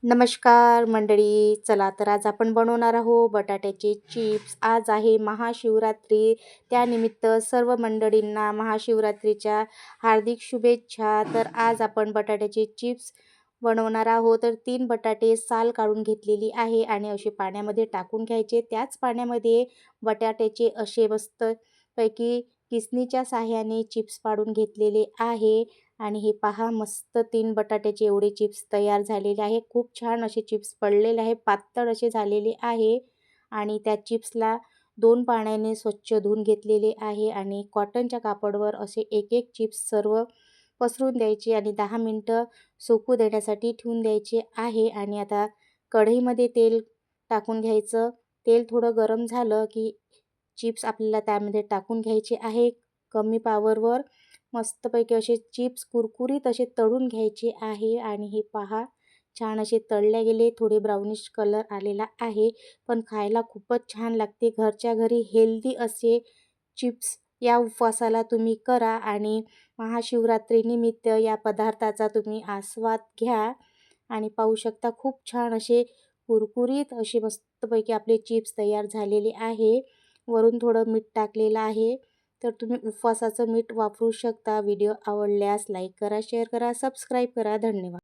नमस्कार मंडळी. चला तर आज आपण बनवणार आहोत बटाट्याचे चिप्स. आज आहे महाशिवरात्री. त्यानिमित्त सर्व मंडळींना महाशिवरात्रीच्या हार्दिक शुभेच्छा. तर आज आपण बटाट्याचे चिप्स बनवणार आहोत. तर 3 बटाटे साल काढून घेतलेली आहे आणि असे पाण्यामध्ये टाकून घ्यायचे. त्याच पाण्यामध्ये बटाट्याचे असे मस्तपैकी किसणीच्या साहाय्याने चिप्स पाडून घेतलेले आहे. आणि हे पहा, मस्त 3 बटाट्याचे एवढे चिप्स तयार झालेले आहे. खूप छान असे चिप्स पडलेले आहे, पातळ असे झालेले आहे. आणि त्या चिप्सला 2 पाण्याने स्वच्छ धुवून घेतलेले आहे आणि कॉटनच्या कापडवर असे एक एक चिप्स सर्व पसरून द्यायचे आणि 10 मिनटं सुकू देण्यासाठी ठेवून द्यायचे आहे. आणि आता कढईमध्ये तेल टाकून घ्यायचं. तेल थोडं गरम झालं की चिप्स आपल्याला त्यामध्ये टाकून घ्यायचे आहे. कमी पॉवरवर मस्तपैकी असे चिप्स कुरकुरीत असे तळून घ्यायचे आहे. आणि हे पहा, छान असे तळले गेले, थोडे ब्राउनिश कलर आलेला आहे, पण खायला खूपच छान लागते. घरच्या घरी हेल्दी असे चिप्स या उपवासाला तुम्ही करा आणि महाशिवरात्रीनिमित्त या पदार्थाचा तुम्ही आस्वाद घ्या. आणि पाहू शकता, खूप छान असे कुरकुरीत असे मस्तपैकी आपले चिप्स तयार झालेले आहे. वरून थोडं मीठ टाकलेलं आहे. तर तुम्ही उपवासाचं मीठ वापरू शकता. व्हिडिओ आवडल्यास लाईक करा, शेअर करा, सबस्क्राईब करा. धन्यवाद.